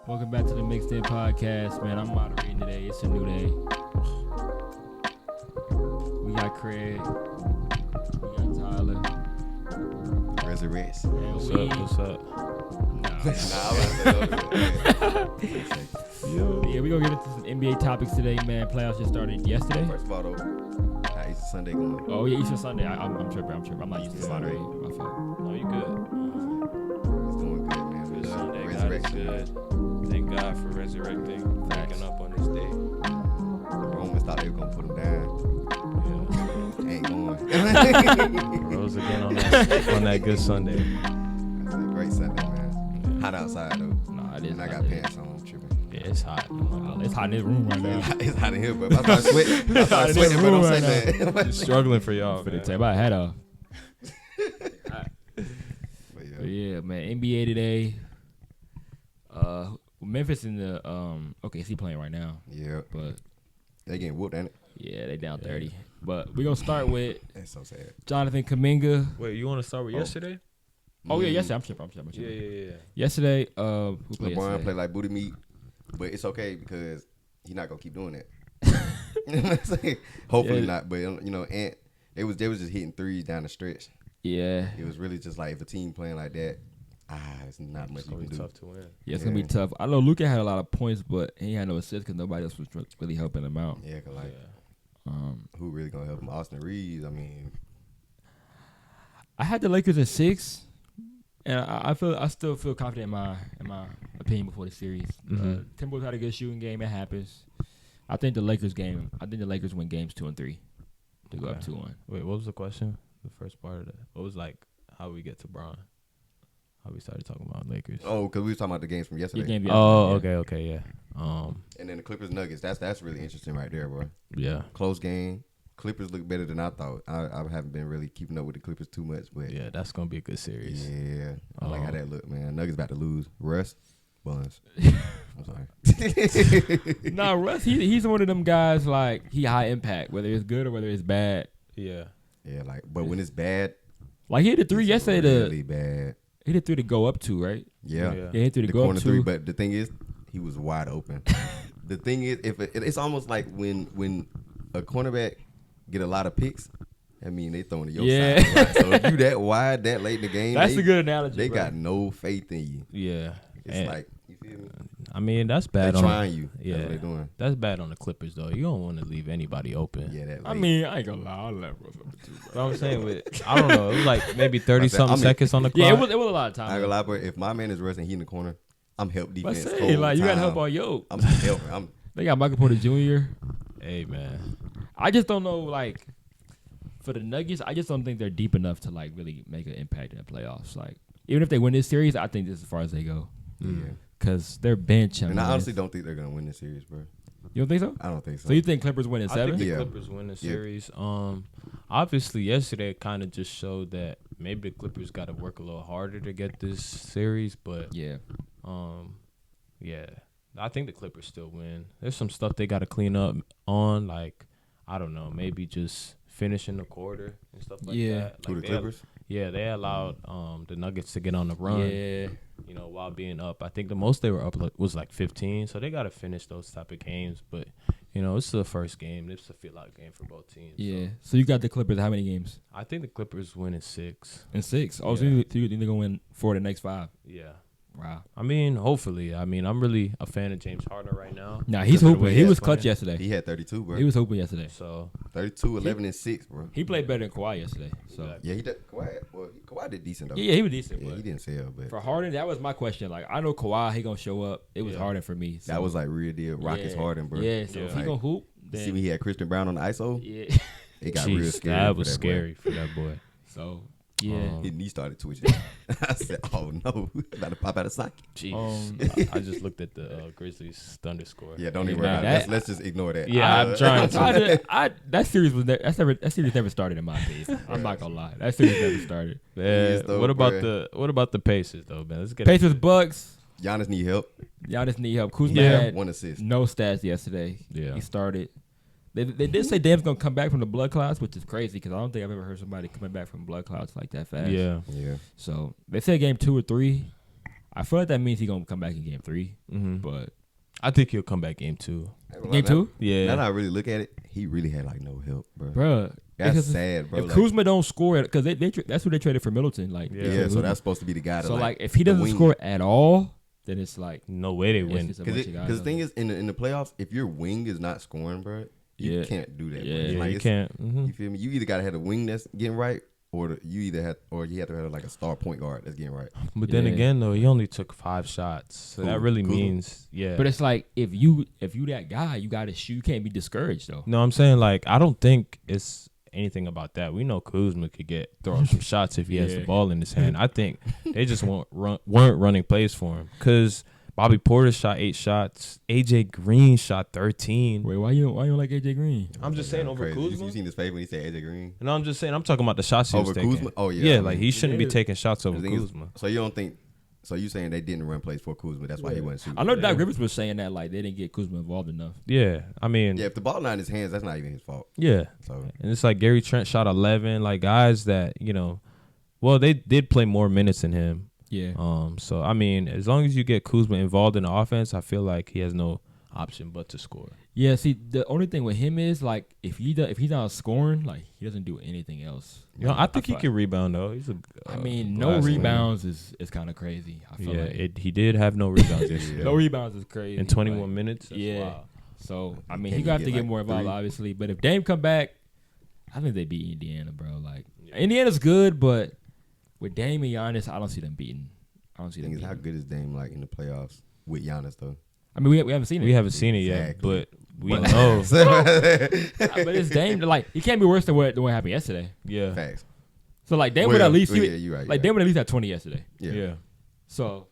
Welcome back to the Mixed In Podcast, man. I'm moderating today. It's a new day. We got Craig. We got Tyler. Resurrection. And What's up? Yeah, we're going to get into some NBA topics today, man. Playoffs just started yesterday. First of all, though, how Easter Sunday going? Oh, yeah, Easter Sunday. I'm tripping. I'm not used to Sunday. moderating. My fault. No, you good. It's going good, man. Good Sunday. God is Resurrection. good. Thank God for resurrecting, waking up on this day. The Romans thought they were going to put them down. Yeah. Ain't going. Rose again on that good Sunday. That's a great Sunday, man. Yeah. Hot outside, though. Nah, it is. And I got pants on. I'm tripping. Yeah, it's hot. It's hot in this room right now. It's hot in here, but I start sweating. I start sweating, but don't say that. I'm struggling for y'all, Finna man. take my hat off. But But yeah, man. NBA today. Memphis in the OKC playing right now, yeah. but They getting whooped, ain't it? yeah, they down 30. But we're gonna start with That's so sad. Jonathan Kuminga. Wait, you want to start with yesterday? Oh yeah, yesterday. I'm tripping. Yeah. Yesterday, who played LeBron yesterday? played like booty meat, but it's okay because he's not gonna keep doing that. You know what I'm saying? Hopefully Yeah. not. But you know, and they was just hitting threes down the stretch. Yeah, It was really just like if a team playing like that, it's not much It's you gonna can be do. tough to win. yeah, it's gonna be tough. I know Luka had a lot of points, but he had no assists because nobody else was really helping him out. Yeah, cause like Yeah. who really gonna help him? Austin Reeves. I mean, I had the Lakers at 6, and I still feel confident in my opinion before the series. Mhm. Timberwolves had a good shooting game. It happens. I think the Lakers win games 2 and 3 to go up Okay. 2-1. Wait, what was the question? The first part of that. What was like how we get to Bron? How we started talking about Lakers? oh, cause we was talking about the games from yesterday, Your game Oh, yesterday, yeah. okay, yeah. and then the Clippers Nuggets. That's really interesting right there, bro. Yeah. Close game. Clippers look better than I thought. I haven't been really keeping up with the Clippers too much, but Yeah, that's gonna be a good series. yeah, I like how that look, man. Nuggets about to lose. Russ, Buns. I'm sorry. Nah, Russ, he's one of them guys, like, he high impact, whether it's good or whether it's bad. Yeah. Yeah, like, but when it's bad, Like, he hit the 3 it's yesterday. really bad. He hit 3 to go up 2, right? Yeah. Yeah. Yeah, he hit 3 to The go corner up 2. three, but the thing is, he was wide open. The thing is, it's almost like when a cornerback get a lot of picks, I mean, they throwing to your Yeah. side. Right? So if you that wide, that late in the game, That's a good analogy, They bro. got no faith in you. Yeah. It's And, like, you feel me? I mean, that's They bad on trying you. Yeah. That's what they doing. That's bad on the Clippers though. You don't want to leave anybody open. Yeah, that. I late. mean, I ain't gonna lie. I'll let Russ up 2, But bro. I'm saying I don't know. It was like maybe 30 something I mean- seconds on the clock. Yeah, it was a lot of time. I ain't gonna lie, but if my man is rushing, he in the corner, I'm help But defense. say, whole like, you gotta time. help all yo. I'm helping. They got Michael Porter Jr. Hey man. I just don't know, like, for the Nuggets, I just don't think they're deep enough to, like, really make an impact in the playoffs. Like, even if they win this series, I think this is as far as they go. Yeah. Because their bench. And I honestly don't think they're gonna win this series, bro. You don't think so? I don't think so. So you think Clippers win in I 7? think the Yeah. Clippers win the Yeah. series. Obviously yesterday it kind of just showed that maybe the Clippers got to work a little harder to get this series, but Yeah. yeah, I think the Clippers still win. There's some stuff they got to clean up on, like I don't know, maybe just finishing the quarter and stuff like Yeah. that. Who, Like the Clippers? Yeah, they allowed the Nuggets to get on the run. Yeah. You know, while being up. I think the most they were up was like 15, so they got to finish those type of games. But, you know, it's the first game. It's a feel-out game for both teams. Yeah. So So you got the Clippers how many games? I think the Clippers win in 6. In 6. Oh, so Yeah. you think they're going to win 4 of the next 5? Yeah. Wow. I mean, hopefully. I mean, I'm really a fan of James Harden right now. Nah, he's Because of the hooping. way He was he's clutch playing. yesterday. He had 32, bro. He was hooping yesterday. So, 32, 11, and 6, bro. He played better than Kawhi yesterday. So Exactly. Yeah, he did. Kawhi did decent though. yeah, he was decent. Yeah, but he didn't sell, but for Harden, that was my question. Like, I know Kawhi, he gonna show up. It was Yeah. Harden for me. So. that was like real deal. Rockets Yeah. Harden, bro. Yeah, so Yeah. if he Like, gonna hoop, You then see when he had Christian Brown on the ISO, yeah. it got real jeez, scary. that for was boy. scary for that boy. So yeah. His knee started twitching. I said, "Oh no, about to pop out of socket." Jeez. I just looked at the Grizzlies Thunder score. Yeah, don't even man, worry. that- Let's just ignore that. Yeah, I'm trying to. That series was that series never started in my opinion. I'm not gonna lie. That series never started. is though, what about bruh. what about the Pacers though, man? Let's get Pacers Bucks. Giannis need help. Giannis need help. Kuzma Yeah. had 1 assist. no stats yesterday. Yeah. He started. They did say Dam's gonna come back from the blood clots, which is crazy because I don't think I've ever heard somebody coming back from blood clots like that fast. Yeah. Yeah. So they said game 2 or 3. I feel like that means he's gonna come back in game 3. Mm-hmm. But I think he'll come back game 2. game 2, Yeah. Now that I really look at it, he really had like no help, bro. bro. That's sad, bro. If Like, Kuzma don't score, because that's who they traded for Middleton. Like, yeah, so that's supposed to be the guy. so like if he doesn't score at all, then it's like no way they win. Because the thing is, in the playoffs, if your wing is not scoring, bro, you can't do that. Yeah, bro. Like, you can't. Mm-hmm. You feel me? You either gotta have a wing that's getting right, or you have to have like a star point guard that's getting right. But then again, though, he only took 5 shots, so that really means But it's like if you that guy, you gotta shoot. You can't be discouraged though. No, I'm saying like I don't think it's anything about that. We know Kuzma could throw some shots if he has the ball in his hand. I think they just weren't running plays for him because Bobby Porter shot 8 shots. AJ Green shot 13. Wait, why you don't like AJ Green? I'm just saying over crazy. Kuzma. You seen his face when he said AJ Green? No, I'm just saying. I'm talking about the shots he was Over taking. Kuzma? Oh yeah. Yeah, like he shouldn't be taking shots over Kuzma. So you don't think? So you saying they didn't run plays for Kuzma? That's why he wasn't shooting. I know Doc Rivers was saying that like they didn't get Kuzma involved enough. Yeah, I mean. Yeah, if the ball not in his hands, that's not even his fault. Yeah. So and it's like Gary Trent shot 11. Like guys that well, they did play more minutes than him. Yeah. So I mean, as long as you get Kuzma involved in the offense, I feel like he has no option but to score. Yeah. See, the only thing with him is like if he's not scoring, like he doesn't do anything else. I think he can rebound though. He's no rebounds is kind of crazy. I feel like he did have no rebounds this year. no rebounds is crazy In 21 like, minutes. That's wild. So I mean, he gonna have to get more involved, obviously. But if Dame come back, I think they beat Indiana, bro. Like Indiana's good, but with Dame and Giannis, I don't see them beating. I don't see them. How good is Dame like in the playoffs with Giannis though? I mean, we haven't seen it. We haven't seen it yet, but we know. But it's Dame. Like, it can't be worse than what happened yesterday. Yeah. Facts. So, like, Dame would at least... you're right. Like, Dame would at least have 20 yesterday. Yeah. So...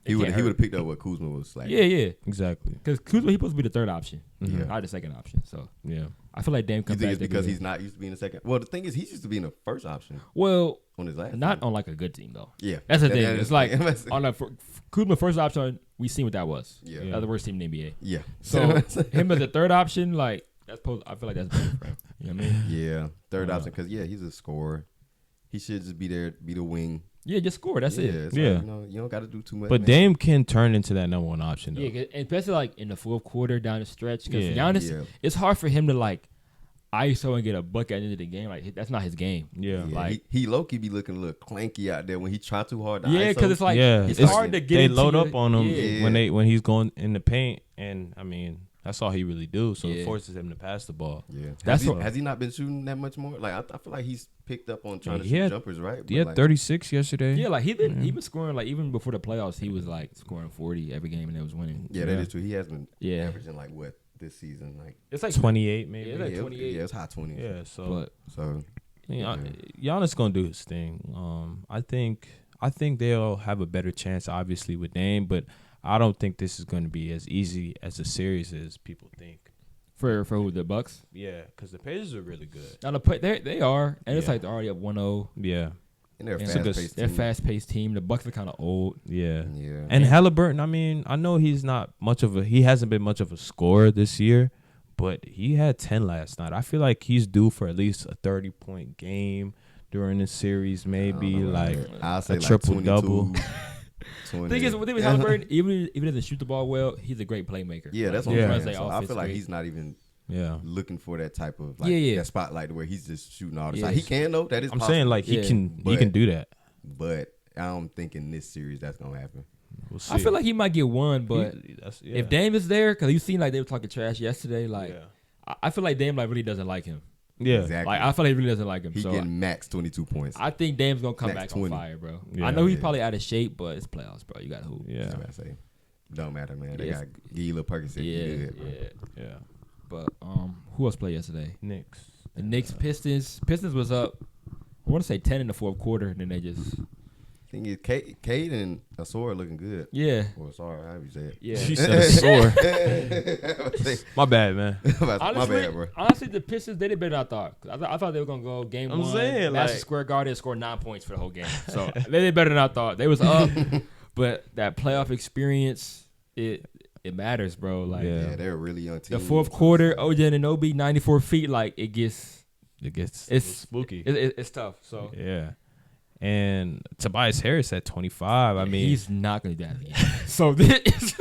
He would have picked up what Kuzma was like. Yeah. Exactly. Because Kuzma, he's supposed to be the third option. Yeah. Not the second option. So, yeah. I feel like Dame You comes think back. it's because he's not used to being the second? Well, the thing is, he's used to being the first option. Well, on his last not team. on, like, a good team, though. Yeah. That's the thing. It's like, on a Kuzma first option, we seen what that was. Yeah. That's the worst team in the NBA. Yeah. So, him as the third option, like, I feel like that's better for him. You know what I mean? Yeah. Third option, because, he's a scorer. He should just be there, be the wing. Yeah, just score. That's it. Yeah. Like, you don't got to do too much. But man. Dame can turn into that number one option, though. Yeah, especially like in the fourth quarter down the stretch. Because Yeah. Giannis, it's hard for him to like ISO and get a bucket at the end of the game. Like that's not his game. Yeah. Like he low key be looking a little clanky out there when he try too hard. To yeah, because it's like it's hard to get. They load up on him when he's going in the paint, and I mean that's all he really do. So it forces him to pass the ball. Yeah, has he not been shooting that much more? Like I feel like he's picked up on trying to shoot jumpers, right? He had 36 yesterday. Yeah, like he been scoring like even before the playoffs. He was like scoring 40 every game and it was winning. Yeah, that is true. He has been averaging like what this season, like it's like 28 maybe. Yeah, like 28. Yeah, it's high 20s. Yeah, so Giannis gonna do his thing. I think they'll have a better chance, obviously, with Dame, but I don't think this is going to be as easy as a series as people think. For who, the Bucks? Yeah, because the Pacers are really good. Now they are, and it's like they're already up 1-0. Yeah, and they're a fast-paced team. The Bucks are kind of old. Yeah. And Halliburton, I mean, I know he hasn't been much of a scorer this year, but he had 10 last night. I feel like he's due for at least a 30-point game during this series, maybe like I'll say a triple-double. The thing is, with Halliburton, even if he doesn't shoot the ball well, he's a great playmaker. Yeah, that's what I'm saying. So I feel like he's not even looking for that type of that spotlight where he's just shooting all the time. He can though. That is. I'm saying like he can do that. But I don't think in this series that's gonna happen. We'll see. I feel like he might get one, but if Dame is there, because you seen like they were talking trash yesterday, like I feel like Dame like really doesn't like him. Yeah, exactly. Like I feel like he really doesn't like him. He's getting max 22 points. I think Dame's gonna come back 20. On fire, bro. Yeah, I know he's probably out of shape, but it's playoffs, bro. You got to hoop. Yeah, that's what I say. Don't matter, man. They got Gee Lil Perkins. Yeah. But who else played yesterday? Knicks. The Knicks, Pistons. Pistons was up. I want to say 10 in the fourth quarter, and then they just. Thing is, Cade and Asor looking good. Yeah. Or Asor, however you say it. Yeah. She said Asor. My bad, man. Honestly, my bad, bro. Honestly, the Pistons, they did better than I thought. I thought they were going to go game one. Saying, Madison Square Garden score 9 points for the whole game. So they did better than I thought. They was up, but that playoff experience, it matters, bro. Like, they're a really young team. The fourth quarter, OJ Anunoby, 94 feet, like, it's it's spooky. It's tough. So yeah. And Tobias Harris at 25. I mean, he's not going to do that again. So this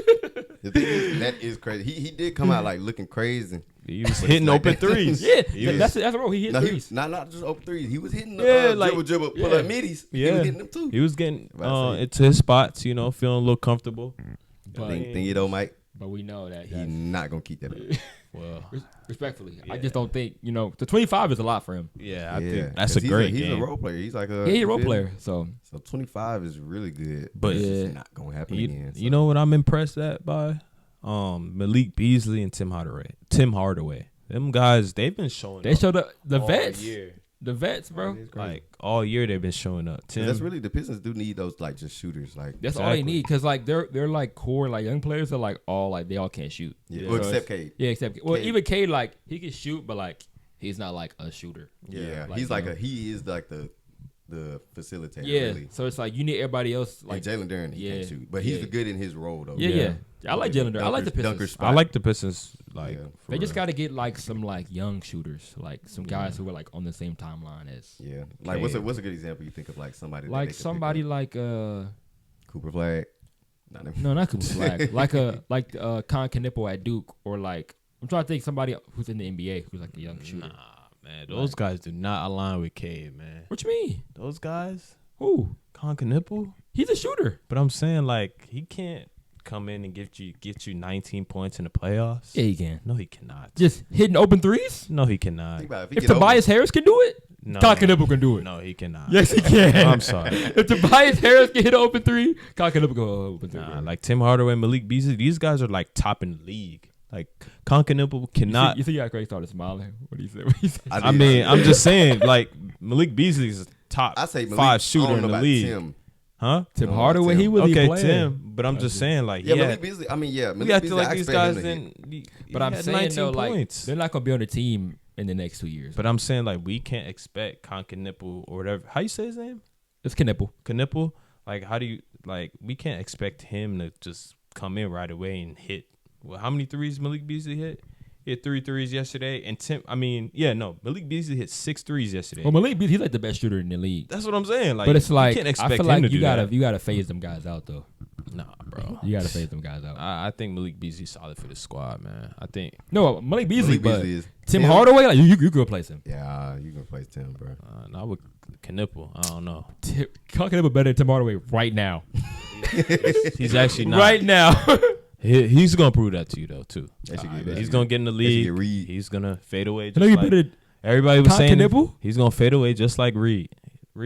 the thing is, that is crazy. He did come out like looking crazy. he was hitting open threes. Yeah, that's the role. He hit threes. Not just open threes. He was hitting the dribble, pull up middies. Yeah. He was hitting them too. He was getting into his spots, feeling a little comfortable. But thing you know, Mike. But we know that he's not gonna keep that up. Well, respectfully, I just don't think the 25 is a lot for him. Yeah, I think that's a great game. He's a role player. He's like he's a role player. So 25 is really good. But it's not gonna happen again. So. You know what I'm impressed at by Malik Beasley and Tim Hardaway. Them guys, they've been showing. They showed up the vets. Year. The vets, bro. Like all year they've been showing up. That's really the Pistons do need those like just shooters. Like that's all they need because like they're like core like young players are like all like they all can't shoot. Yeah, well, except Cade. Yeah, except Cade. Well, even Cade like he can shoot, but like he's not like a shooter. Yeah, he's like he is like the facilitator. Yeah, really. So it's like you need everybody else. Like Jalen Duren, he can't shoot, but he's good in his role though. Yeah. I like Jalen Duren. I like the Pistons. I like the Pistons. Like they just got to get like some like young shooters, like some guys who are like on the same timeline as. Yeah, like what's a good example you think of like somebody like Cooper Flag. No, not Cooper Flag. like Con Knippel at Duke, or like I'm trying to think somebody who's in the NBA who's like a young shooter. Nah, man, those guys do not align with Cade, man. What you mean? Those guys? Who? Con Knippel? He's a shooter. But I'm saying like he can't come in and get you 19 points in the playoffs. Yeah, he can. No, he cannot. Just hitting open threes? No, he cannot. If Tobias Harris can do it, Con Knippel can do it. No, he cannot. Yes, he can. I'm sorry. If Tobias Harris can hit an open three, Con Knippel can go open three. Nah, like Tim Hardaway, Malik Beasley, these guys are like top in the league. Like Con Knippel cannot. You see how Craig started smiling? What do you say? I mean, I'm just saying, like Malik Beasley's a top I say Malik, 5 shooter in the league. Tim. Huh? Tim Hardaway, he really playing. Tim. But I'm just saying, like, Malik Beasley. I mean, Malik we have Beasley, to like these guys. Then, but I'm saying though, like, they're not gonna be on the team in the next 2 years. But I'm saying, like, we can't expect Con Knippel or whatever. How you say his name? It's Knippel. Knippel. Like, how do you like? We can't expect him to just come in right away and hit. Well, how many threes Malik Beasley hit? He hit 3 threes yesterday. And Malik Beasley hit 6 threes yesterday. Well, Malik Beasley, he's like the best shooter in the league. That's what I'm saying. Like, but it's like, you can't expect I feel him like to you do gotta phase them guys out though. Nah, bro. You gotta phase them guys out. I think Malik Beasley's solid for the squad, man. I think. No, Malik Beasley is Tim Tim Hardaway, like you can replace him. Yeah, you can replace Tim, bro. Not with Knippel. I don't know. Con Knippel better than Tim Hardaway right now. He's actually not. Right now. He's gonna prove that to you though too. He's gonna get in the league. He's gonna fade away. Just like everybody was saying, Knippel? He's gonna fade away just like Reed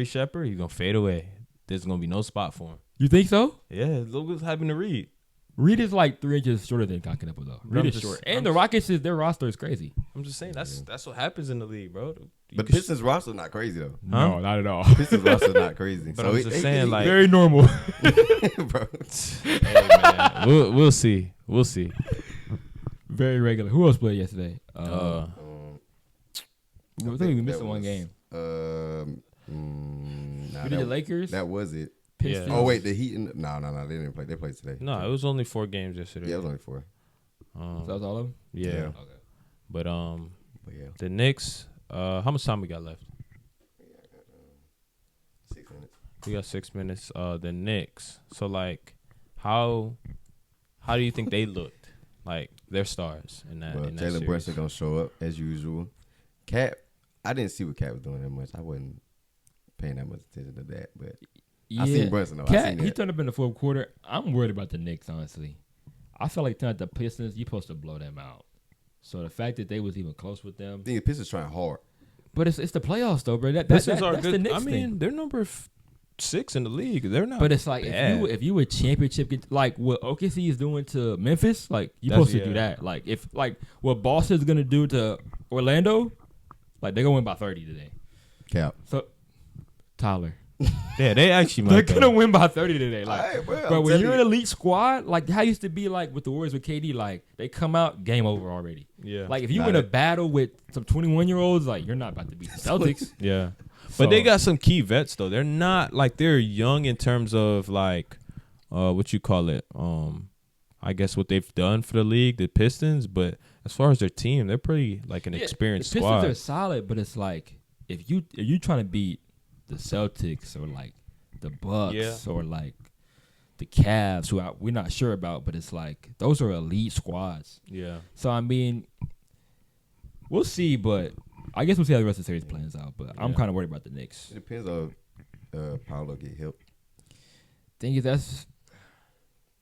Shepherd. He's gonna fade away. There's gonna be no spot for him. You think so? Yeah, look what's happening to Reed. Reed is like 3 inches shorter than Con Knippel though. Reed is short, and the Rockets their roster is crazy. I'm just saying that's what happens in the league, bro. But Pistons roster not crazy though. No, not at all. Pistons roster not crazy. But I'm just saying, like, very normal. Bro. Hey, man, we'll see. We'll see. Very regular. Who else played yesterday? I think we missed one game. We did the Lakers. That was it. Pistons. Oh wait, the Heat. No, they didn't play. They played today. No, it was only 4 games yesterday. Yeah, it was only 4. So that was all of them. Yeah. Okay. But yeah. the Knicks. How much time we got left? 6 minutes. We got 6 minutes. The Knicks. So like, how do you think they looked? Like their stars in that. Well, in that Jalen series? Brunson gonna show up as usual. Cat, I didn't see what Cat was doing that much. I wasn't paying that much attention to that, but I seen Brunson though. Cat, he turned up in the fourth quarter. I'm worried about the Knicks, honestly. I feel like tonight the Pistons, you're supposed to blow them out. So the fact that they was even close with them, I think the Pistons trying hard. but it's the playoffs though, bro. Pistons are that's good. the Knicks I mean, thing. they're number 6 in the league. They're not. But it's like bad. if you a championship, like what OKC is doing to Memphis, like you supposed to do that. Like if like what Boston's gonna do to Orlando, like they're gonna win by 30 today. Cap. So Tyler, Yeah, they actually they're might. gonna win by 30 today. Like, All right, bro, but I'm when you're telling an elite squad, like how it used to be like with the Warriors with KD, like they come out game over already. Yeah. Like if you win a battle with some 21-year-olds, like you're not about to beat the Celtics. Yeah. So- But they got some key vets though. They're not like they're young in terms of like what you call it. I guess what they've done for the league, the Pistons, but as far as their team, they're pretty like an experienced the Pistons squad. are solid, but it's like if you trying to beat the Celtics or like the Bucks or like the Cavs, who we're not sure about, but it's like those are elite squads. Yeah. So I mean, we'll see, but I guess we'll see how the rest of the series plans out. But I'm kind of worried about the Knicks. It depends on Paolo get help. Thing is,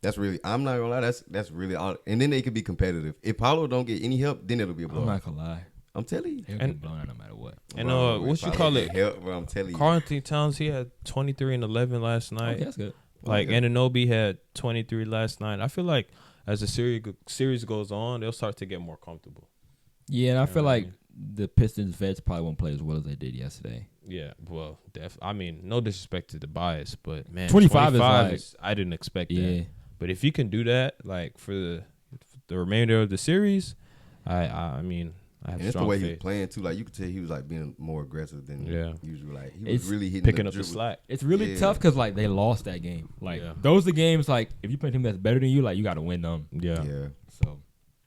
that's really. I'm not gonna lie. That's really all. And then they could be competitive. If Paolo don't get any help, then it'll be a blowout. I'm not gonna lie. I'm telling you. He'll get blown out no matter what. And what you call it? Help, bro, I'm telling you. Karl Anthony Towns, he had 23 and 11 last night. Okay, that's good. Like Anunoby had 23 last night. I feel like as the series goes on, they'll start to get more comfortable. Yeah, and I feel like the Pistons vets probably won't play as well as they did yesterday. Yeah, well, I mean, no disrespect to the bias, but man, 25 is I didn't expect that. But if you can do that, like for the remainder of the series, I mean, I have and it's strong the way faith. he was playing too. Like you could tell he was like being more aggressive than usual. Like he was really hitting picking up the slack. It's really tough because like they lost that game. Like those are the games like if you play a team that's better than you, like you got to win them. Yeah. So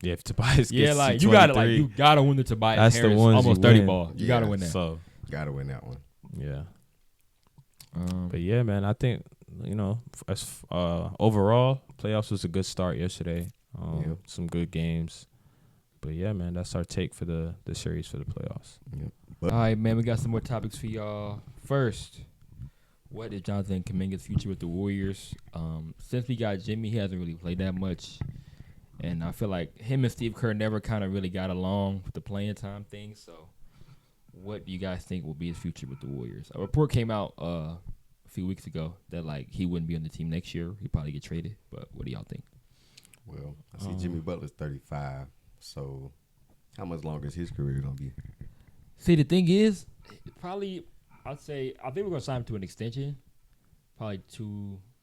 if Tobias gets like to you gotta win the Tobias that's Harris the ones almost you 30 win. ball. You gotta win that. So gotta win that one. Yeah. But yeah, man, I think as overall playoffs was a good start yesterday. Some good games. But yeah, man, that's our take for the series for the playoffs. Yep. All right, man, we got some more topics for y'all. First, what is Jonathan Kuminga's future with the Warriors? Since we got Jimmy, he hasn't really played that much. And I feel like him and Steve Kerr never kind of really got along with the playing time thing. So what do you guys think will be his future with the Warriors? A report came out a few weeks ago that like he wouldn't be on the team next year. He'd probably get traded. But what do y'all think? Well, I see Jimmy Butler's 35. So how much longer is his career going to be? See, the thing is, I think we're going to sign him to an extension. Probably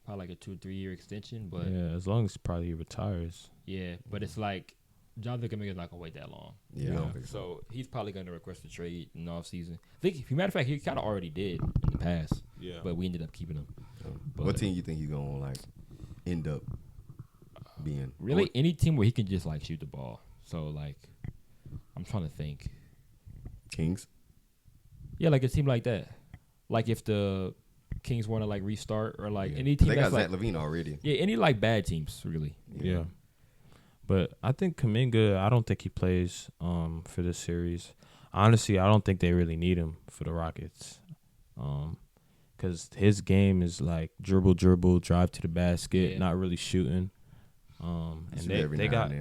like a 2 or 3 year extension. But yeah, as long as probably he retires. Yeah, but it's like Jonathan Kuminga's not going to wait that long. Yeah, I don't think so he's probably going to request a trade in the offseason. I think, as a matter of fact, he kind of already did in the past. Yeah. But we ended up keeping him. What team you think he's going to like end up being? Really, any team where he can just like shoot the ball. So like, I'm trying to think. Kings. Yeah, like a team like that. Like if the Kings want to like restart or like any team they that's got like Zach LaVine already. Yeah, any like bad teams really. Yeah. But I think Kuminga, I don't think he plays for this series. Honestly, I don't think they really need him for the Rockets. Because his game is like dribble, drive to the basket, not really shooting. And they got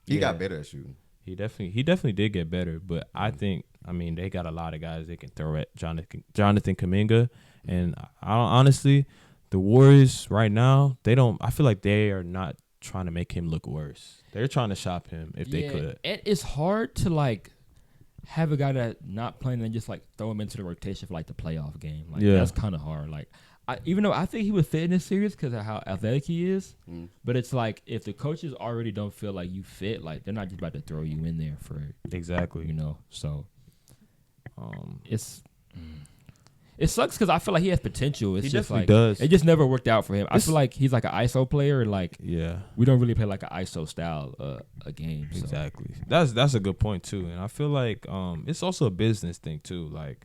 he got better at shooting. He definitely did get better, but I think they got a lot of guys they can throw at Jonathan Kuminga, and honestly, the Warriors right now I feel like they are not trying to make him look worse. They're trying to shop him if they could. And it's hard to like have a guy that not playing and just like throw him into the rotation for like the playoff game. Like that's kind of hard. Like even though I think he would fit in this series because of how athletic he is, but it's like if the coaches already don't feel like you fit, like they're not just about to throw you in there for exactly. So it sucks because I feel like he has potential. It's he just definitely like does. It just never worked out for him. I feel like he's like an ISO player. Like we don't really play like an ISO style a game. So. Exactly. That's a good point too, and I feel like it's also a business thing too. Like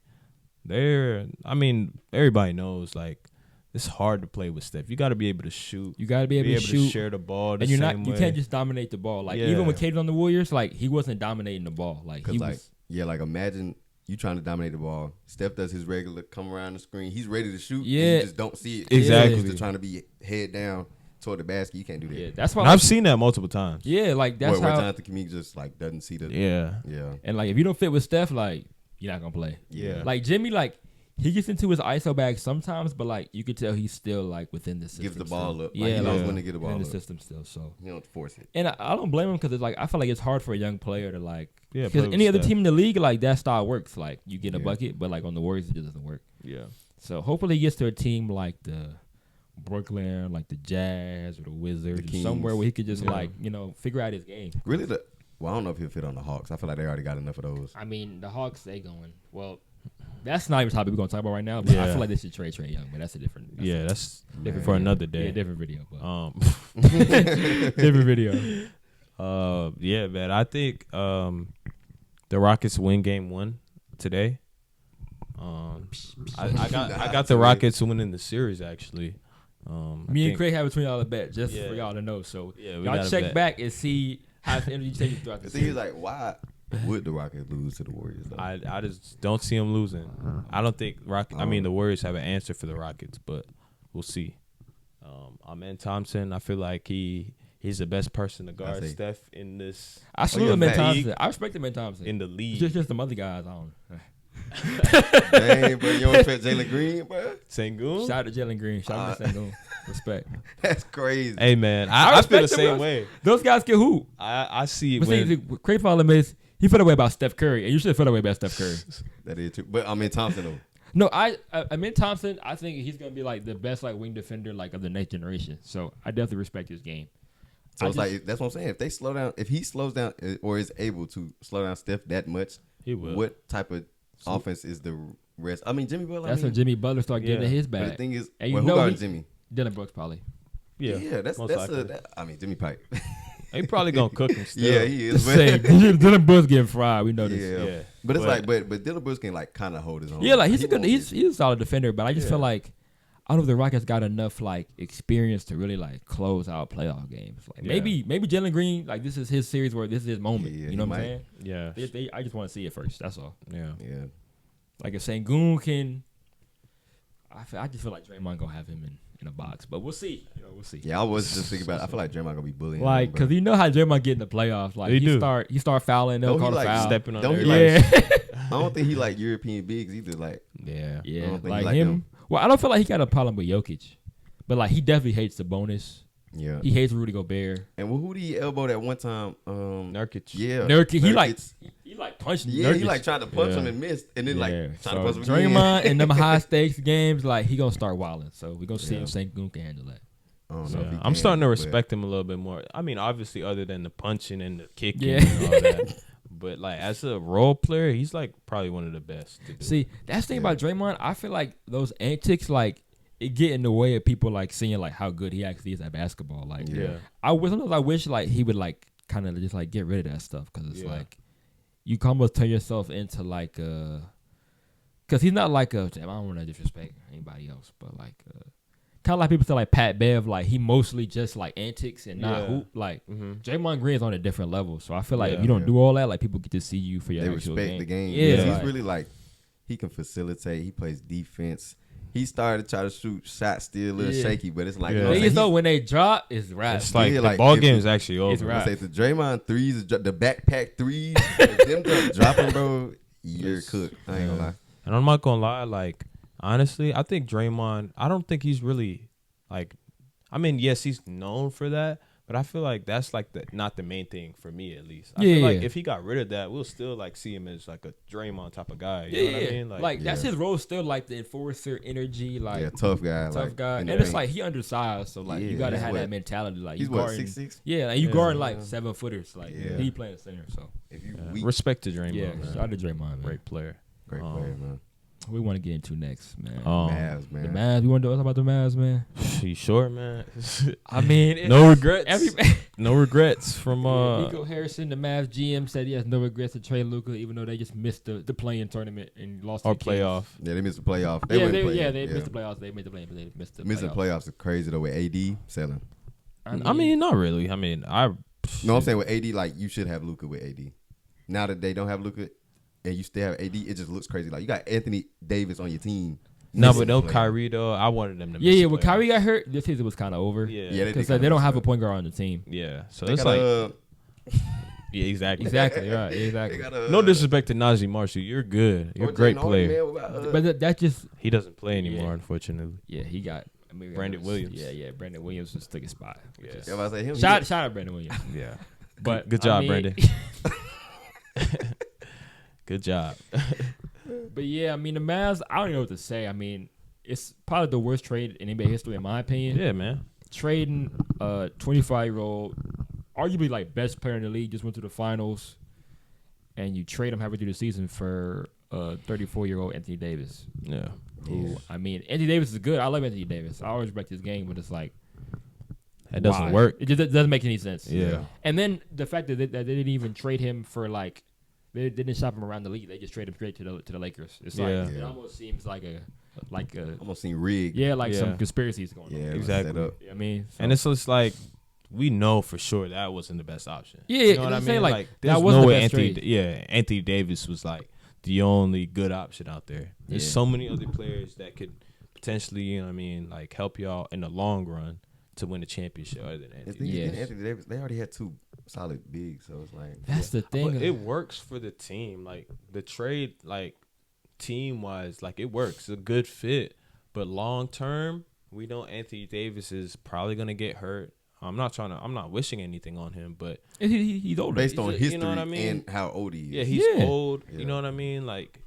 everybody knows like it's hard to play with Steph. You got to be able to shoot. You got to be able to shoot, share the ball. And you can't just dominate the ball. Like even when Cade was on the Warriors, like he wasn't dominating the ball. Like he was. Like imagine you trying to dominate the ball. Steph does his regular come around the screen. He's ready to shoot. Yeah, and you just don't see it. Exactly. He's just trying to be head down toward the basket. You can't do that. Yeah, that's why. I've seen that multiple times. Yeah, like that's where how Jonathan Kuminga just like doesn't see the. Yeah. And like if you don't fit with Steph, like you're not gonna play. Yeah. Like Jimmy, like he gets into his ISO bag sometimes, but like you could tell he's still like within the system. Gives the ball still. up. Like, he knows when to get the ball in up. the system still. So you don't force it. And I don't blame him because it's like I feel like it's hard for a young player to like. Yeah. Because any other team in the league, like that style works. Like you get a bucket, but like on the Warriors, it just doesn't work. Yeah. So hopefully he gets to a team like the Brooklyn, like the Jazz or the Wizards, or somewhere where he could just like figure out his game. Really, I don't know if he'll fit on the Hawks. I feel like they already got enough of those. I mean, the Hawks, they going well. That's not even a topic we're gonna talk about right now. But I feel like they should trade Trae Young, but that's a different. That's different for another day. Yeah, different video. But different video. Yeah, man. I think the Rockets win game 1 today. I got the Rockets winning the series actually. Me and Craig have a $20 bet just for y'all to know. So y'all check back and see how the energy changes throughout the thing series. is like, why would the Rockets lose to the Warriors? Though? I just don't see them losing. I don't think the Warriors have an answer for the Rockets, but we'll see. Amen Thompson, I feel like he's the best person to guard Steph in this. I salute Amen Thompson. I respect Amen Thompson in the league. Just some other guys, I don't know. Dang, bro, you don't respect Jalen Green, bro? Sengun? Shout out to Jalen Green. Shout out to Sengun. Respect. That's crazy. Hey, man. I feel the same way. Those guys can hoop. I see it but when... Craig problem is he felt away about Steph Curry, and you should feel away about Steph Curry. That is true. But Amen Thompson, though. No, Amen Thompson, I think he's going to be like the best like wing defender like of the next generation. So I definitely respect his game. So it's like, that's what I'm saying. If he slows down or is able to slow down Steph that much, he will. What type of offense is the rest? I mean, Jimmy Butler. That's when Jimmy Butler start getting his bag. But the thing is, and who guards Jimmy? Dylan Brooks probably. Yeah, that's I mean, Jimmy Pipe. He probably gonna cook him still. Yeah, he is. Dylan Brooks getting fried. We know this. Yeah. But it's like, but Dylan Brooks can like kind of hold his own. Yeah, like he's a solid defender, but I just feel like I don't know if the Rockets got enough like experience to really like close out playoff games. Like maybe Jalen Green, like this is his series where this is his moment. You know what I'm saying? Yeah. I just want to see it first. That's all. Yeah. Like if Sengun can, I just feel like Draymond gonna have him in a box, but we'll see. We'll see. Yeah, I was just thinking about it. I feel like Draymond gonna be bullying. Like, cause you know how Draymond get in the playoffs. Like he start fouling, they'll call a foul. Stepping on I don't think he like European bigs either. Like, yeah. Like him. Well, I don't feel like he got a problem with Jokic, but like he definitely hates the bonus. Yeah, he hates Rudy Gobert. And who did he elbow that one time? Nurkic. Yeah, Nurkic. He like punched. Yeah, Nurkic. he like tried to punch him and missed, and then like trying to punch him Draymond in them high stakes games, like he gonna start wilding. So we gonna see if Sengun can handle that. I'm starting to respect him a little bit more. I mean, obviously, other than the punching and the kicking and all that. But like as a role player, he's like probably one of the best. See, that's the thing about Draymond. I feel like those antics, like it get in the way of people like seeing like how good he actually is at basketball. Like, sometimes I wish like he would like kind of just like get rid of that stuff because it's like you can almost turn yourself into like because he's not like I don't want to disrespect anybody else, but like kind of like people say like Pat Bev, like he mostly just like antics and not hoop. Like Draymond Green is on a different level, so I feel like if you don't do all that, like people get to see you for your actual respect game. the game. Yeah, he's really like he can facilitate. He plays defense. He started to try to shoot shots, still a little shaky, but it's like when they drop, it's right. It's like the ball game is actually over. It's right. Say the Draymond threes, the backpack threes, if them dropping, bro, you're cooked. I ain't gonna lie. And I'm not gonna lie, like honestly, I think Draymond. I don't think he's really like. I mean, yes, he's known for that, but I feel like that's like not the main thing for me, at least. I feel like if he got rid of that, we'll still like see him as like a Draymond type of guy. You know what I mean? Like that's his role, still like the enforcer energy, like tough guy, and it's like he undersized, so like you gotta have that mentality. Like he's what, 6'6"? Yeah, and you guarding like 7 footers, like he playing center. So if you respect to Draymond, shout out to Draymond, man. Great player, man. We want to get into next, man. Mavs, man. The Mavs. We want to talk about the Mavs, man. You sure, man? I mean, no regrets. No regrets from Nico Harrison, the Mavs GM, said he has no regrets to trade Luka, even though they just missed the play-in tournament and lost our the playoff. Yeah, they missed the playoff. They missed the playoffs. They made the play, but they missed the missing the playoffs is crazy though with AD selling. I mean, not really. I mean, I'm saying with AD, like you should have Luka with AD. Now that they don't have Luka. And you still have AD, it just looks crazy. Like you got Anthony Davis on your team. No, but no Kyrie though. I wanted them to. Yeah. When Kyrie got hurt, this season was kind of over. Yeah, because they don't have a point guard on the team. Yeah, so it's like. Yeah, exactly. Exactly. Right. Exactly. No disrespect to Najee Marshall. You're good. You're a great player. But that just he doesn't play anymore, unfortunately. Yeah, he got. Brandon Williams. Yeah. Brandon Williams just took his spot. Yeah. Shout out Brandon Williams. Yeah. But good job, Brandon. Good job. But yeah, I mean the Mavs, I don't even know what to say. I mean, it's probably the worst trade in NBA history in my opinion. Yeah, man. Trading a 25-year-old, arguably like best player in the league, just went to the finals, and you trade him halfway through the season for 34-year-old Anthony Davis. Yeah. Who, I mean, Anthony Davis is good. I love Anthony Davis. I always respect his game, but it's like it doesn't work. It just doesn't make any sense. Yeah. And then the fact that they didn't even trade him for like They didn't shop him around the league. They just traded him straight to the Lakers. It's like it almost seems like a almost seem rigged. Yeah, like some conspiracies going on. Yeah, exactly. Set up. I mean, and it's just like we know for sure that wasn't the best option. Yeah, you know what I mean. Like there's that wasn't no the way best trade. Anthony Davis was like the only good option out there. There's so many other players that could potentially, you know what I mean, like help y'all in the long run to win a championship other than Anthony Davis. Anthony Davis, they already had 2 solid bigs, so it's like that's the thing. But it works for the team. Like the trade, like team wise, like it works. It's a good fit. But long term, we know Anthony Davis is probably gonna get hurt. I'm not wishing anything on him, but he's older. Based on history, you know what I mean? And how old he is. Yeah, he's old. Yeah. You know what I mean? Like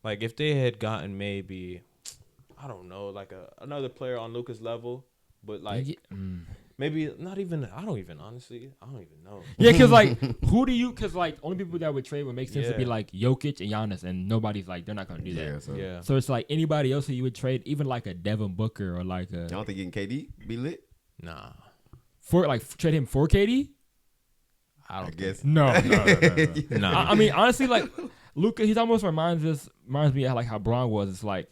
if they had gotten maybe, I don't know, like another player on Luka's level, but like maybe not even. I don't even know. Yeah, because like only people that would trade would make sense to be like Jokic and Giannis, and nobody's like they're not gonna do that. So it's like anybody else that you would trade, even like a Devin Booker or like a. I don't think getting KD be lit. Nah. For like trade him for KD? I guess no. I mean, honestly, like Luka, he almost reminds me of like how Braun was. It's like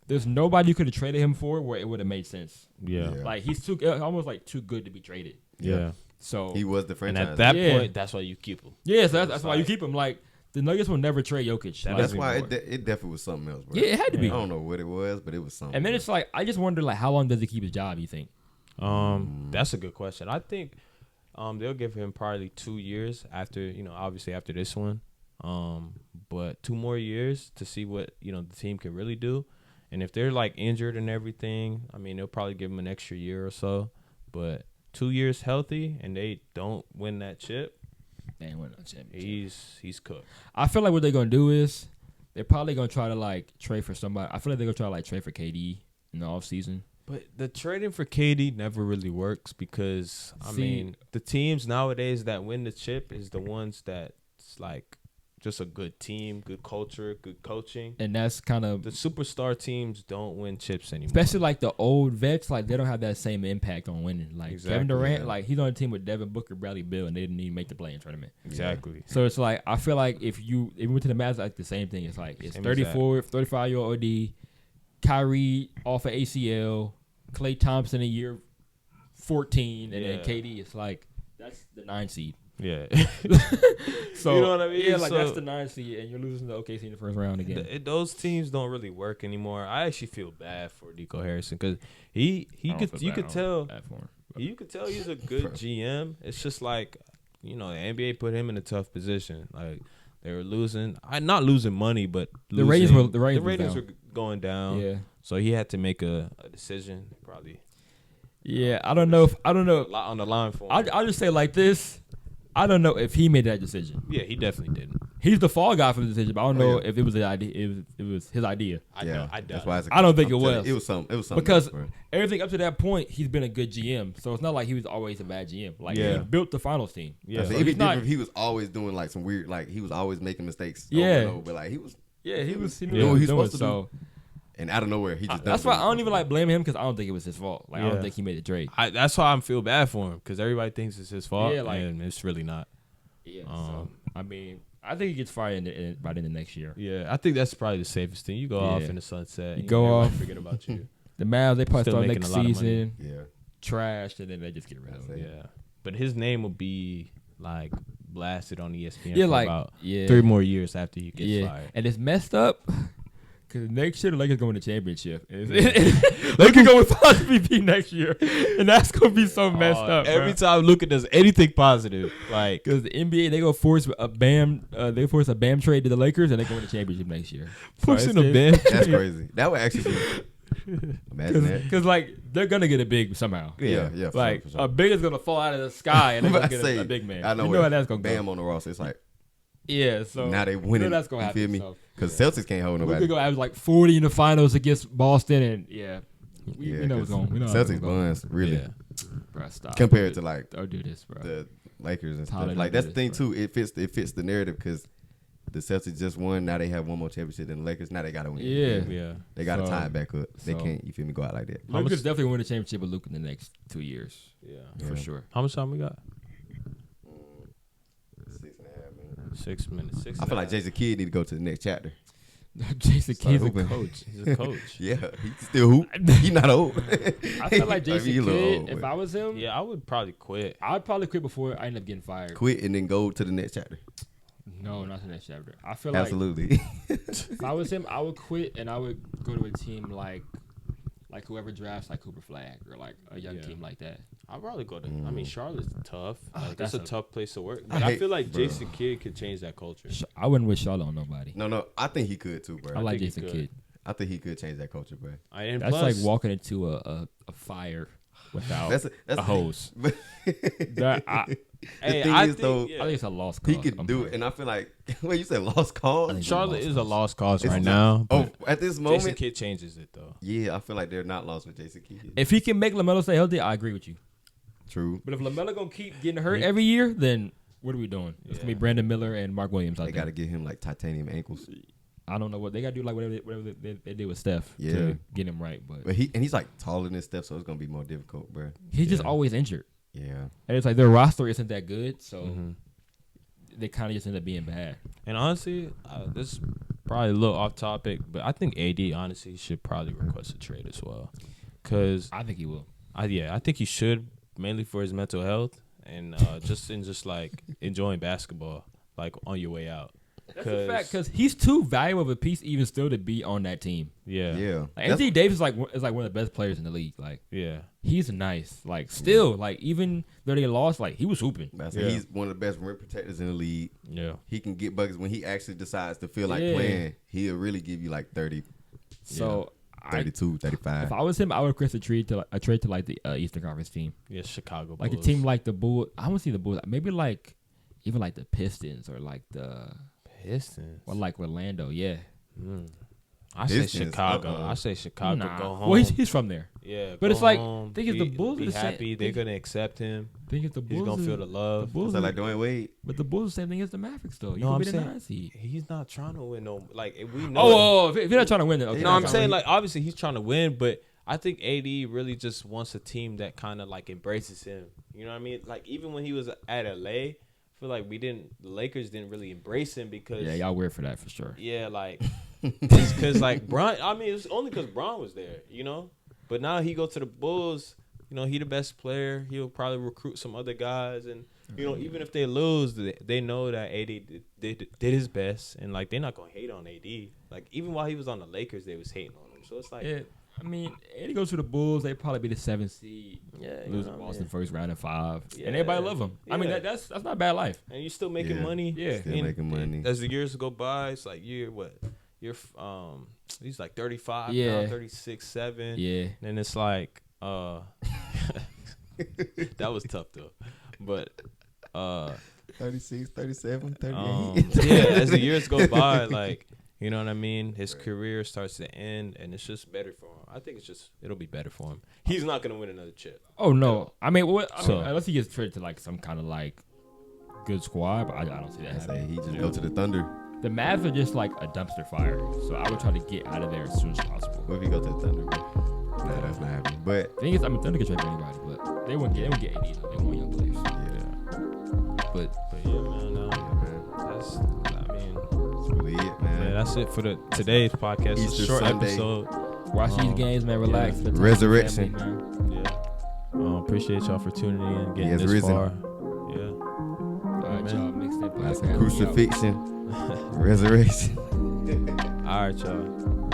there's nobody you could have traded him for where it would have made sense. Yeah. Like he's almost like too good to be traded. Yeah. So he was the franchise. And at that point, that's why you keep him. Yeah, so that's why you keep him. Like the Nuggets will never trade Jokic. That's why it definitely was something else, bro. Yeah, it had to be. I don't know what it was, but it was something. And then it's like I just wonder like how long does he keep his job? You think? That's a good question. I think they'll give him probably 2 years after, obviously after this one. But 2 more years to see what, the team can really do. And if they're like injured and everything, I mean, they'll probably give him an extra year or so. But 2 years healthy and they don't win that chip, they ain't winning a championship. He's cooked. I feel like what they're gonna do is they're probably gonna try to like trade for somebody. I feel like they're gonna try to like trade for KD in the offseason. But the trading for KD never really works because, I mean, the teams nowadays that win the chip is the ones that's like just a good team, good culture, good coaching. And that's kind of... The superstar teams don't win chips anymore. Especially like the old vets, like they don't have that same impact on winning. Like Kevin Durant, like he's on a team with Devin Booker, Bradley Beal, and they didn't even make the play-in tournament. Exactly. Yeah. So it's like, I feel like if we went to the Mavs, like the same thing. It's like, it's 35-year-old OD, Kyrie off of ACL, Klay Thompson in year 14, and then KD. It's like that's the 9 seed. Yeah. So you know what I mean? Yeah, like that's the 9 seed, and you're losing to OKC in the first round again. Those teams don't really work anymore. I actually feel bad for Nico Harrison because you could tell he's a good GM. It's just like the NBA put him in a tough position. Like they were losing, not losing money, but the ratings were going down. Yeah. So he had to make a decision, probably. Yeah, I don't know. A lot on the line for him. I'll just say like this. I don't know if he made that decision. Yeah, he definitely didn't. He's the fall guy for the decision, but I don't know if it was the idea. It was his idea. I don't think it was. It was something because else, everything up to that point, he's been a good GM. So it's not like he was always a bad GM. Like he built the finals team. Yeah, so it'd be different if he was always doing like some weird, like he was always making mistakes. But like he was. Yeah, he was. He knew what he was supposed to do. And out of nowhere, he just. That's why I don't even like blame him because I don't think it was his fault. Like I don't think he made the trade. That's why I feel bad for him because everybody thinks it's his fault. Yeah, like, and it's really not. Yeah. So I mean, I think he gets fired by the end of next year. Yeah, I think that's probably the safest thing. You go off in the sunset. You go off. Forget about you. The Mavs, they probably start next season. Yeah. Trashed, and then they just get rid of him. Yeah. But his name will be like blasted on ESPN for like about 3 more years after he gets fired. And it's messed up. Because next year, the Lakers going to the championship. They could go with Finals MVP next year. And that's going to be so messed up. Every time Luka does anything positive. Like, because the NBA, they go force a Bam trade to the Lakers, and they go win the championship next year. Forcing a Bam trade. That's crazy. That would actually be. Imagine that. Because, like, they're going to get a big somehow. Yeah. Like, for sure. a big is going to fall out of the sky, and they're going to get a big man. I know how that's going to go. Bam on the roster. It's like. Yeah, so. Now they winning. That's going to happen. You feel me? Because Celtics can't hold nobody. We could go average like 40 in the finals against Boston, and we know what's going. We know Celtics buns really. Yeah. Bro, stop. Compared to like don't do this, bro. The Lakers and stuff. Like that's the thing too. It fits the narrative because the Celtics just won. Now they have one more championship than the Lakers. Now they got to win. Yeah. They got to tie it back up. They can't. You feel me? Go out like that. Lakers definitely win the championship with Luka in the next 2 years. Yeah, for sure. How much time we got? 6.5 minutes. 6 minutes. I feel like Jason Kidd need to go to the next chapter. Jason Start Kidd's a hooping. coach. He's a coach. Yeah, he can still hoop. He not old. I feel like Jason he a little Kidd, old, if but I was him, Yeah, I would probably quit. I'd probably quit before I end up getting fired. quit and then go to the next chapter. No, not the next chapter. I feel like Absolutely. if I was him, I would quit and I would go to a team like whoever drafts like Cooper Flag or like a young team like that. I'd probably go to. I mean, Charlotte's tough. Like, that's that's a tough place to work. I But I hate- feel like bro. Jason Kidd could change that culture. I wouldn't wish Charlotte on nobody. no, I think he could too, bro. I like think he Jason could. Kidd. I think he could change that culture, bro. And That's plus, like walking into a fire without That's a hose. But That, I hey, thing I is, think, though, yeah. think it's a lost cause. he could I'm do sorry. it, and I feel like when you said lost cause, Charlotte is a lost cause It's right just- now. Oh, But at this Jason moment, Kidd changes it though. yeah, I feel like they're not lost with Jason Kidd. If he can make LaMelo stay healthy, I agree with you. True. But if LaMelo gonna keep getting hurt every year, then what are we doing? It's gonna be Yeah. Brandon Miller and Mark Williams out They there. got to get him like titanium ankles. I don't know what they gotta do. Like whatever they did with Steph Yeah. to get him right. But He's like taller than Steph, so it's gonna be more difficult, bro. he's just Yeah. always injured, Yeah. and it's like their roster isn't that good, so Mm-hmm. they kind of just end up being bad. And honestly, this is probably a little off topic, but I think AD honestly should probably request a trade as well, because I think he will. I think he should, mainly for his mental health and just like enjoying basketball, like on your way out. That's a fact because he's too valuable of a piece even still to be on that team. Yeah, Yeah. Like That's- Anthony Davis is like one of the best players in the league. Like yeah. he's nice. Like still, like even though they lost, like he was hooping. Yeah. He's one of the best rim protectors in the league. Yeah. He can get buckets when he actually decides to feel like Yeah. playing. He'll really give you like 30, So 32, 35. if I was him, I would request a trade to like the Eastern Conference team, Yeah, Chicago like Bulls. a team like the Bulls. I want to see the Bulls. Maybe like even like the Pistons or like the Pistons. or like Orlando. Yeah. I say Pistons, Chicago. uh-uh. I say Chicago. Nah. Go home. Well, he's from there. Yeah, But go it's like, home, think it's the Bulls Be are the same- happy. They're gonna accept him. I think it's the Bulls. He's gonna is- feel the love. The Bulls, So is- like Dwayne Wade. but the Bulls, the same thing as the Mavericks, though. You No, can I'm be the saying 9 seed. he's not trying to win. No, like we know. Oh, if you're not trying to win, then okay. No, I'm that's saying fine. like obviously he's trying to win, but I think AD really just wants a team that kind of like embraces him. You know what I mean? Like even when he was at LA, I feel like the Lakers didn't really embrace him because yeah, y'all weird for that for sure. yeah, like because like Bron. I mean, it was only because Bron was there, you know. But now he go to the Bulls. You know, he the best player. He'll probably recruit some other guys, and you know, even if they lose, they know that AD did his best, and like they're not gonna hate on AD. Like even while he was on the Lakers, they was hating on him. So it's like, Yeah, I mean, Eddie goes to the Bulls. They probably be the 7th seed. yeah, Lose you to know, Boston yeah. first round in 5, Yeah. and everybody love him. I mean, Yeah. that's not bad life. And you still making Yeah. money. Yeah. Still And making money. As the years go by, it's like he's like 35 Yeah. now, 36, 7. Yeah, And it's like that was tough though. But 36, 37, 38. yeah, as the years go by, like, you know what I mean? His career starts to end and it's just better for him. I think it'll be better for him. He's not gonna win another chip. Oh no! I mean, So- unless he gets traded to like some kind of like good squad, but I don't see that I happening. say he just go to the Thunder. The Mavs are just like a dumpster fire, so I would try to get out of there as soon as possible. What if he go to the Thunder, bro? No, that's not happening. But The thing is, I mean, Thunder can trade for anybody, but they won't get AD. Though. They want young players. yeah, But But yeah, man, man, that's really it, man. that's it for today's podcast. It's a Easter short Sunday. episode. watch these games, man. Relax. yeah. Spend time with your Resurrection. family, man. Yeah. Appreciate y'all for tuning in, getting has this risen. far. Yeah. All right, Man. y'all. Mixtape That's podcast. crucifixion, resurrection. All right, y'all.